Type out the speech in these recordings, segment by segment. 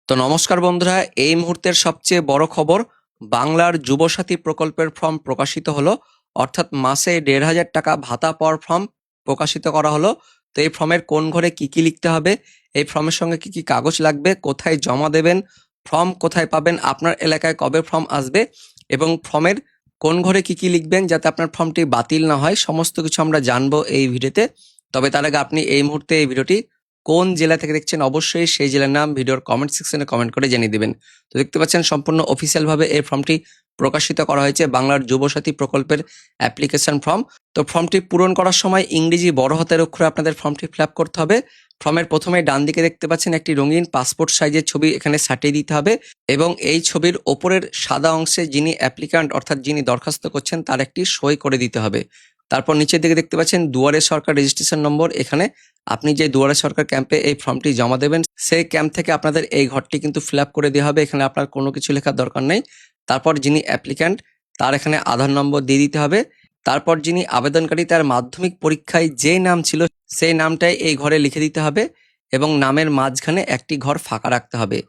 তো নমস্কার বন্ধুরা, এই মুহূর্তের সবচেয়ে বড় খবর, বাংলার যুবসাথী প্রকল্পের ফর্ম প্রকাশিত হলো। অর্থাৎ মাসে ১,৫০০ টাকা ভাতা পাওয়ার ফর্ম প্রকাশিত করা হলো। তো এই ফর্মের কোন ঘরে কি কি লিখতে হবে, এই ফর্মের সঙ্গে কি কি কাগজ লাগবে, কোথায় জমা দেবেন, ফর্ম কোথায় পাবেন, আপনার এলাকায় কবে ফর্ম আসবে এবং ফর্মের কোন ঘরে কি কি লিখবেন যাতে আপনার ফর্মটি বাতিল না হয়, সমস্ত কিছু আমরা জানবো এই ভিডিওতে। তবে তার আগে আপনি এই মুহূর্তে এই ভিডিওটি কোন জেলা থেকে দেখছেন অবশ্যই সেই জেলার নাম ভিডিওর কমেন্ট সেকশনে কমেন্ট করে জানিয়ে দিবেন। তো দেখতে পাচ্ছেন সম্পূর্ণ অফিসিয়াল ভাবে এই ফর্মটি প্রকাশিত করা হয়েছে, বাংলার যুবসাথী প্রকল্পের অ্যাপ্লিকেশন ফর্ম। তো ফর্মটি পূরণ করার সময় ইংরেজি বড় হাতের অক্ষরে আপনাদের ফর্মটি ফিল আপ করতে হবে। ফর্মের প্রথমে ডান দিকে দেখতে পাচ্ছেন একটি রঙিন পাসপোর্ট সাইজের ছবি এখানে সাটিয়ে দিতে হবে এবং এই ছবির ওপরের সাদা অংশে যিনি অ্যাপ্লিক্যান্ট অর্থাৎ যিনি দরখাস্ত করছেন তার একটি সই করে দিতে হবে। তারপর নিচের দিকে দেখতে পাচ্ছেন দুয়ারে সরকার রেজিস্ট্রেশন নম্বর। এখানে আপনি যে দুয়ারে সরকার ক্যাম্পে এই ফর্মটি জমা দেবেন সেই ক্যাম্প থেকে আপনাদের এই ঘরটি কিন্তু ফিল আপ করে দেওয়া হবে। এখানে আপনার কোনো কিছু লেখার দরকার নেই। তারপর যিনি অ্যাপ্লিক্যান্ট তার এখানে আধার নম্বর দিয়ে দিতে হবে। তারপর যিনি আবেদনকারী তার মাধ্যমিক পরীক্ষায় যে নাম ছিল সেই নামটাই এই ঘরে লিখে দিতে হবে এবং নামের মাঝখানে একটি ঘর ফাঁকা রাখতে হবে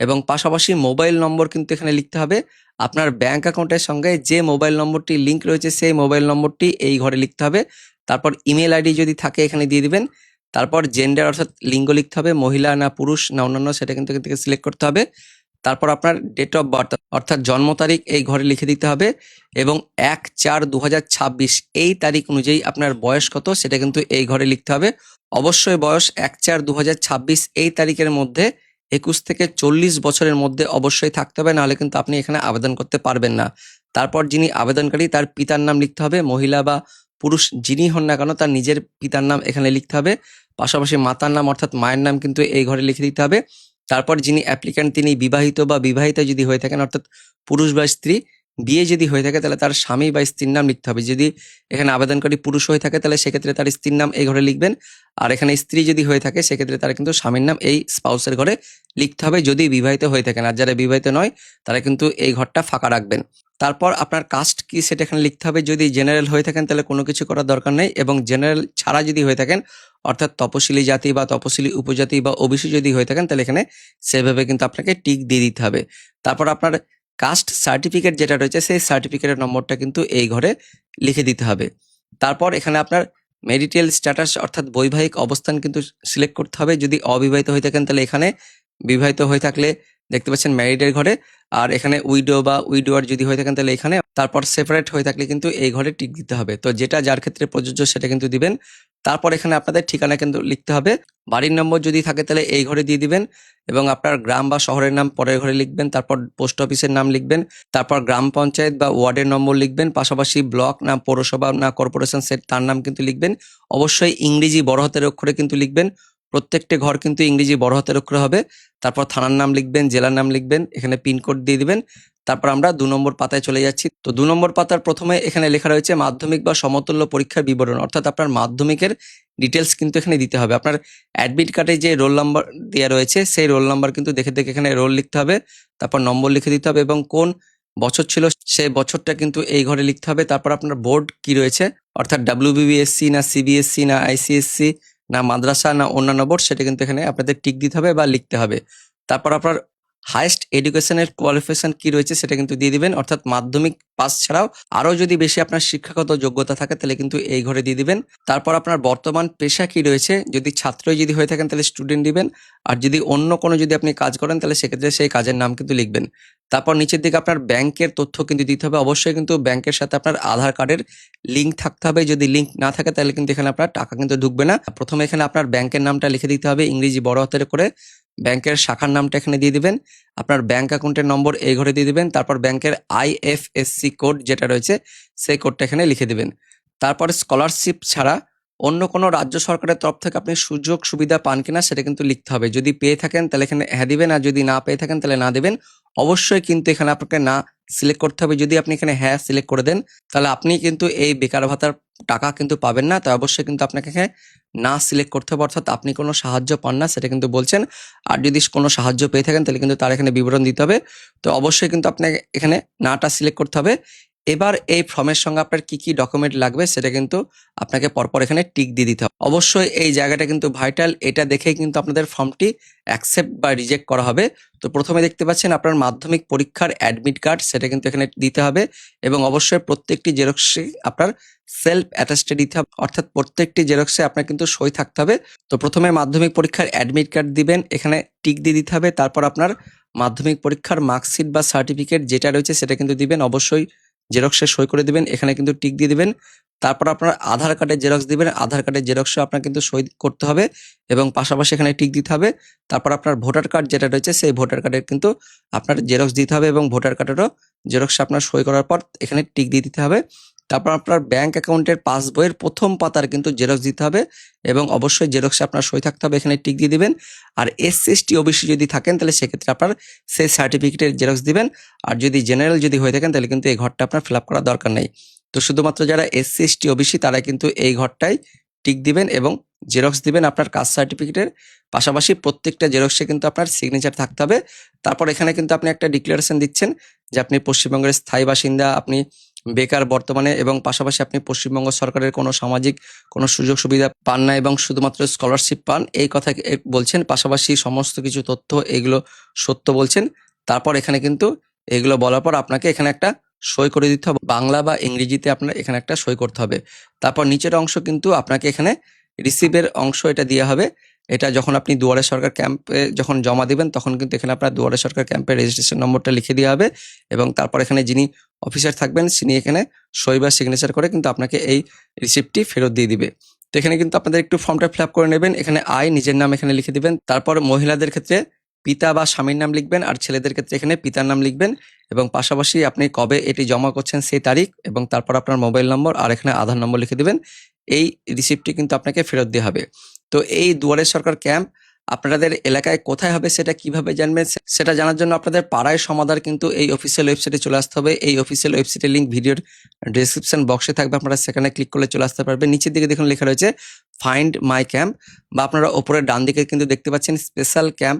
এবং পাশাপাশি মোবাইল নম্বর কিন্তু এখানে লিখতে হবে। আপনার ব্যাংক অ্যাকাউন্টের সঙ্গে যে মোবাইল নম্বরটি লিংক রয়েছে সেই মোবাইল নম্বরটি এই ঘরে লিখতে হবে। তারপর ইমেল আইডি যদি থাকে এখানে দিয়ে দিবেন। তারপর জেন্ডার অর্থাৎ লিঙ্গ লিখতে হবে, মহিলা না পুরুষ না অন্যান্য সেটা কিন্তু এখান থেকে সিলেক্ট করতে হবে। তারপর আপনার ডেট অফ বার্থ অর্থাৎ জন্ম তারিখ এই ঘরে লিখে দিতে হবে এবং ১/৪/২০২৬ এই তারিখ অনুযায়ী আপনার বয়স কত সেটা কিন্তু এই ঘরে লিখতে হবে। অবশ্যই বয়স ১/৪/২০২৬ এই তারিখের মধ্যে ২১ থেকে ৪০ বছরের মধ্যে অবশ্যই থাকতে হবে, নাহলে কিন্তু আপনি এখানে আবেদন করতে পারবেন না। তারপর যিনি আবেদনকারী তার পিতার নাম লিখতে হবে, মহিলা বা পুরুষ যিনি হন না কেন তার নিজের পিতার নাম এখানে লিখতে হবে। পাশাপাশি মাতার নাম অর্থাৎ মায়ের নাম কিন্তু এই ঘরে লিখে দিতে হবে। তারপর যিনি অ্যাপ্লিক্যান্ট তিনি বিবাহিত বা বিবাহিতা যদি হয়ে থাকেন অর্থাৎ পুরুষ বা স্ত্রী, বিয়ে যদি হয়ে থাকে তাহলে তার স্বামী বা স্ত্রীর নাম লিখতে হবে। যদি এখানে আবেদনকারী পুরুষ হয়ে থাকে তাহলে সেক্ষেত্রে তার স্ত্রীর নাম এই ঘরে লিখবেন, আর এখানে স্ত্রী যদি হয়ে থাকে সেক্ষেত্রে তার কিন্তু স্বামীর নাম এই স্পাউসের ঘরে লিখতে হবে যদি বিবাহিত হয়ে থাকেন। আর যারা বিবাহিত নয় তারা কিন্তু এই ঘরটা ফাঁকা রাখবেন। তারপর আপনার কাস্ট কি সেটা এখানে লিখতে হবে। যদি জেনারেল হয়ে থাকেন তাহলে কোনো কিছু করার দরকার নেই এবং জেনারেল ছাড়া যদি হয়ে থাকেন অর্থাৎ তপশিলি জাতি বা তপশিলি উপজাতি বা ওবিসি যদি হয়ে থাকেন তাহলে এখানে সেভাবে কিন্তু আপনাকে টিক দিয়ে দিতে হবে। তারপর আপনার কাস্ট সার্টিফিকেট যেটা রয়েছে সেই সার্টিফিকেটের নম্বরটা কিন্তু এই ঘরে লিখে দিতে হবে। তারপর এখানে আপনার মেরিটাল স্ট্যাটাস অর্থাৎ বৈবাহিক অবস্থান কিন্তু সিলেক্ট করতে হবে। যদি অবিবাহিত হয়ে থাকেন তাহলে এখানে, বিবাহিত হয়ে থাকলে দেখতে পাচ্ছেন ম্যারিডের ঘরে, আর এখানে উইডো বা উইডোয়ার যদি হয়ে থাকেন তাহলে এখানে, তারপর সেপারেট হয়ে থাকলে কিন্তু এই ঘরে টিক দিতে হবে। তো যেটা যার ক্ষেত্রে প্রযোজ্য সেটা কিন্তু দিবেন। তারপর এখানে আপনাদের ঠিকানা কিন্তু লিখতে হবে। বাড়ির নম্বর যদি থাকে তাহলে এই ঘরে দিয়ে দিবেন এবং আপনার গ্রাম বা শহরের নাম পরের ঘরে লিখবেন। তারপর পোস্ট অফিসের নাম লিখবেন, তারপর গ্রাম পঞ্চায়েত বা ওয়ার্ডের নম্বর লিখবেন, পাশাপাশি ব্লক না পৌরসভা না কর্পোরেশন সেট তার নাম কিন্তু লিখবেন। অবশ্যই ইংরেজি বড় হাতের অক্ষরে কিন্তু লিখবেন, প্রত্যেকটি ঘর কিন্তু ইংরেজি বড় হাতের অক্ষরে হবে। তারপর থানার নাম লিখবেন, জেলার নাম লিখবেন, এখানে পিনকোড দিয়ে দিবেন। তারপর আমরা ২ নম্বর পাতায় চলে যাচ্ছি। তো ২ নম্বর পাতার প্রথমে এখানে লেখা রয়েছে মাধ্যমিক বা সমতুল্য পরীক্ষার বিবরণ, অর্থাৎ আপনার মাধ্যমিকের ডিটেলস কিন্তু এখানে দিতে হবে। আপনার অ্যাডমিট কার্ডে যে রোল নাম্বার দেওয়া রয়েছে সেই রোল নাম্বার কিন্তু দেখে দেখে এখানে রোল লিখতে হবে, তারপর নম্বর লিখে দিতে হবে এবং কোন বছর ছিল সেই বছরটা কিন্তু এই ঘরে লিখতে হবে। তারপর আপনার বোর্ড কি রয়েছে অর্থাৎ WBBSC না CBSC না ICSC না মাদ্রাসা না অন্যান্য বোর্ড সেটা কিন্তু এখানে আপনাদের টিক দিতে হবে বা লিখতে হবে। তারপর আপনার হাইয়েস্ট এডুকেশনের কোয়ালিফিকেশন কি রয়েছে সেটা কিন্তু দিয়ে দিবেন, অর্থাৎ মাধ্যমিক পাস ছাড়াও আরো যদি বেশি আপনার শিক্ষাগত যোগ্যতা থাকে তাহলে কিন্তু এই ঘরে দিয়ে দিবেন। তারপর আপনার বর্তমান পেশা কি রয়েছে, যদি ছাত্রই যদি হয়ে থাকেন তাহলে স্টুডেন্ট দিবেন, আর যদি অন্য কোনো যদি আপনি কাজ করেন তাহলে সেক্ষেত্রে সেই কাজের নাম কিন্তু লিখবেন। তারপর নিচের দিকে আপনার ব্যাংকের তথ্য কিন্তু দিতে হবে। অবশ্যই কিন্তু ব্যাংকের সাথে আপনার আধার কার্ডের লিঙ্ক থাকতে হবে। যদি লিঙ্ক না থাকে তাহলে কিন্তু এখানে আপনার টাকা কিন্তু ঢুকবে না। প্রথমে এখানে আপনার ব্যাংকের নামটা লিখে দিতে হবে ইংরেজি বড় হাতের করে, ব্যাংকের শাখার নামটা এখানে দিয়ে দিবেন, আপনার ব্যাংক অ্যাকাউন্টের নম্বর এই ঘরে দিয়ে দিবেন, তারপর ব্যাংকের IFSC কোড যেটা রয়েছে সেই কোডটা এখানে লিখে দিবেন। তারপরে স্কলারশিপ ছাড়া অন্য কোনো রাজ্য সরকারের তরফ থেকে আপনি সুযোগ সুবিধা পান কিনা সেটা কিন্তু লিখতে হবে। যদি পেয়ে থাকেন তাহলে এখানে হ্যাঁ দিবেন, আর যদি না পেয়ে থাকেন তাহলে না দিবেন। অবশ্যই কিন্তু এখানে আপনাকে না সিলেক্ট করতে হবে। যদি আপনি এখানে হ্যাঁ সিলেক্ট করে দেন তাহলে আপনি কিন্তু এই বেকার ভাতার টাকা কিন্তু পাবেন না। তাই অবশ্যই কিন্তু আপনাকে এখানে না সিলেক্ট করতে হবে, অর্থাৎ আপনি কোনো সাহায্য পান না সেটা কিন্তু বলছেন। আর যদি কোনো সাহায্য পেয়ে থাকেন তাহলে কিন্তু তার এখানে বিবরণ দিতে হবে। তো অবশ্যই কিন্তু আপনাকে এখানে নাটা সিলেক্ট করতে হবে এবার এই ফর্মের সঙ্গে আপনার কি কি ডকুমেন্ট লাগবে সেটা কিন্তু আপনাকে পরপর এখানে টিক দিয়ে দিতে হবে। অবশ্যই এই জায়গাটা কিন্তু ভাইটাল, এটা দেখেই কিন্তু আপনাদের ফর্মটি অ্যাকসেপ্ট বা রিজেক্ট করা হবে। তো প্রথমে দেখতে পাচ্ছেন আপনার মাধ্যমিক পরীক্ষার অ্যাডমিট কার্ড, সেটা কিন্তু এখানে দিতে হবে এবং অবশ্যই প্রত্যেকটি জেরক্সে আপনার সেলফ অ্যাটাস্টে দিতে হবে, অর্থাৎ প্রত্যেকটি জেরক্সে আপনার কিন্তু সই থাকতে হবে। তো প্রথমে মাধ্যমিক পরীক্ষার অ্যাডমিট কার্ড দিবেন, এখানে টিক দিয়ে দিতে হবে। তারপর আপনার মাধ্যমিক পরীক্ষার মার্কশিট বা সার্টিফিকেট যেটা রয়েছে সেটা কিন্তু দিবেন, অবশ্যই জেরক্সে সই করে দিবেন, এখানে কিন্তু টিক দিয়ে দিবেন। তারপর আপনার আধার কার্ডের জেরক্স দিবেন, আধার কার্ডের জেরক্সে আপনার কিন্তু সই করতে হবে এবং পাশাপাশি এখানে টিক দিতে হবে। তারপর আপনার ভোটার কার্ড যেটা রয়েছে সেই ভোটার কার্ডের কিন্তু আপনার জেরক্স দিতে হবে এবং ভোটার কার্ডেরও জেরক্সে আপনার সই করার পর এখানে টিক দিয়ে দিতে হবে। তারপর আপনার ব্যাংক অ্যাকাউন্টের পাসবইয়ের প্রথম পাতার কিন্তু জেরক্স দিতে হবে এবং অবশ্যই জেরক্সে আপনার সই থাকতে হবে, এখানে টিক দিয়ে দিবেন। আর এসসি এসটি ওবিসি যদি থাকেন তাহলে সেক্ষেত্রে আপনার সেই সার্টিফিকেটের জেরক্স দিবেন। আর যদি জেনারেল যদি হয়ে থাকেন তাহলে কিন্তু এই ঘরটা আপনার ফিল আপ করার দরকার নেই। তো শুধুমাত্র যারা এসসি এসটি ওবিসি তারা কিন্তু এই ঘরটায় টিক দিবেন এবং জেরক্স দিবেন আপনার কাস্ট সার্টিফিকেটের। পাশাপাশি প্রত্যেকটা জেরক্সে কিন্তু আপনার সিগনেচার থাকতে হবে। তারপর এখানে কিন্তু আপনি একটা ডিক্লারেশন দিচ্ছেন যে আপনি পশ্চিমবঙ্গের স্থায়ী বাসিন্দা, আপনি বেকার বর্তমানে এবং পাশাপাশি আপনি পশ্চিমবঙ্গ সরকারের কোনো সামাজিক কোনো সুযোগ সুবিধা পান না এবং শুধুমাত্র স্কলারশিপ পান, এই কথা বলছেন। পাশাপাশি সমস্ত কিছু তথ্য এগুলো সত্য বলছেন। তারপর এখানে কিন্তু এগুলো বলার পর আপনাকে এখানে একটা সই করে দিতে হবে, বাংলা বা ইংরেজিতে আপনার এখানে একটা সই করতে হবে। তারপর নিচের অংশ কিন্তু আপনাকে এখানে রিসিভের অংশ এটা দেওয়া হবে। এটা যখন আপনি দুয়ারে সরকার ক্যাম্পে যখন জমা দিবেন তখন কিন্তু এখানে আপনার দুয়ারে সরকার ক্যাম্পের রেজিস্ট্রেশন নম্বরটা লিখে দেওয়া হবে এবং তারপর এখানে যিনি অফিসার থাকবেন তিনি এখানে সই বা সিগনেচার করে কিন্তু আপনাকে এই রিসিপ্টটি ফেরত দিয়ে দিবে। তো এখানে কিন্তু আপনাদের একটু ফর্মটা ফিল আপ করে নেবেন, এখানে নিজের নাম এখানে লিখে দিবেন। তারপর মহিলাদের ক্ষেত্রে পিতা বা স্বামীর নাম লিখবেন আর ছেলেদের ক্ষেত্রে এখানে পিতার নাম লিখবেন এবং পাশাপাশি আপনি কবে এটি জমা করছেন সেই তারিখ এবং তারপর আপনার মোবাইল নম্বর আর এখানে আধার নম্বর লিখে দিবেন। এই রিসিপ্টটি কিন্তু আপনাকে ফেরত দেওয়া হবে। তো এই দুয়ারে সরকার ক্যাম্প আপনাদের এলাকায় কোথায় হবে সেটা কিভাবে জানবেন সেটা জানার জন্য আপনাদের পাড়ায় সমাধান কিন্তু এই অফিসিয়াল ওয়েবসাইটে চলে আসতে হবে। এই অফিসিয়াল ওয়েবসাইটের লিঙ্ক ভিডিওর ডেসক্রিপশন বক্সে থাকবে, আপনারা সেখানে ক্লিক করলে চলে আসতে পারবেন। নিচের দিকে দেখুন লেখা রয়েছে ফাইন্ড মাই ক্যাম্প, বা আপনারা ওপরের ডান দিকে কিন্তু দেখতে পাচ্ছেন স্পেশাল ক্যাম্প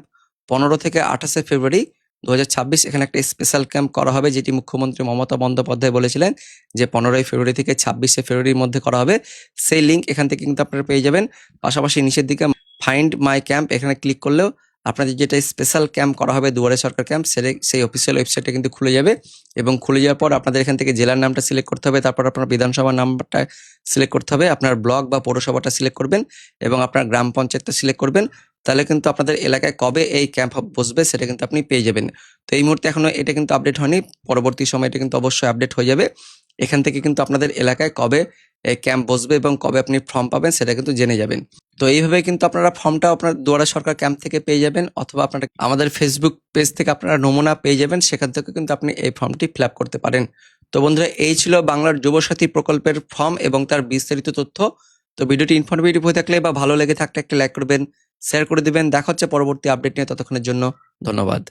15 থেকে 28 ফেব্রুয়ারি 2026 এখানে একটা স্পেশাল ক্যাম্প করা হবে, যেটি মুখ্যমন্ত্রী মমতা বন্দ্যোপাধ্যায় বলেছিলেন যে 15 ফেব্রুয়ারি থেকে 26 ফেব্রুয়ারির মধ্যে করা হবে। সেই লিঙ্ক এখান থেকে কিন্তু আপনারা পেয়ে যাবেন। পাশাপাশি নিচের দিকে ফাইন্ড মাই ক্যাম্প এখানে ক্লিক করলেও আপনাদের যেটা স্পেশাল ক্যাম্প করা হবে দুয়ারে সরকার ক্যাম্প সেই অফিসিয়াল ওয়েবসাইটে কিন্তু খুলে যাবে এবং খুলে যাওয়ার পর আপনাদের এখান থেকে জেলার নামটা সিলেক্ট করতে হবে, তারপর আপনার বিধানসভার নাম্বারটা সিলেক্ট করতে হবে, আপনার ব্লক বা পৌরসভাটা সিলেক্ট করবেন এবং আপনার গ্রাম পঞ্চায়েতটা সিলেক্ট করবেন। তাহলে কিন্তু আপনাদের এলাকায় কবে এই ক্যাম্প বসবে সেটা কিন্তু আপনি পেয়ে যাবেন। তো এই মুহূর্তে এখনো এটা কিন্তু আপডেট হয়নি, পরবর্তী সময় এটা কিন্তু অবশ্যই আপডেট হয়ে যাবে। এখান থেকে কিন্তু আপনাদের এলাকায় কবে এই ক্যাম্প বসবে এবং কবে আপনি ফর্ম পাবেন সেটা কিন্তু জেনে যাবেন। তো এইভাবে কিন্তু আপনারা ফর্মটা আপনার দুয়ারে সরকার ক্যাম্প থেকে পেয়ে যাবেন, অথবা আপনারা আমাদের ফেসবুক পেজ থেকে আপনারা নমুনা পেয়ে যাবেন, সেখান থেকে কিন্তু আপনি এই ফর্মটি ফিল আপ করতে পারেন। তো বন্ধুরা, এই ছিল বাংলার যুবসাথী প্রকল্পের ফর্ম এবং তার বিস্তারিত তথ্য। তো ভিডিওটি ইনফরমেটিভ হয়ে থাকলে বা ভালো লেগে থাকলে একটা লাইক করবেন, শেয়ার করে দিবেন। দেখা হচ্ছে পরবর্তী আপডেট নিয়ে, ততক্ষণের জন্য ধন্যবাদ।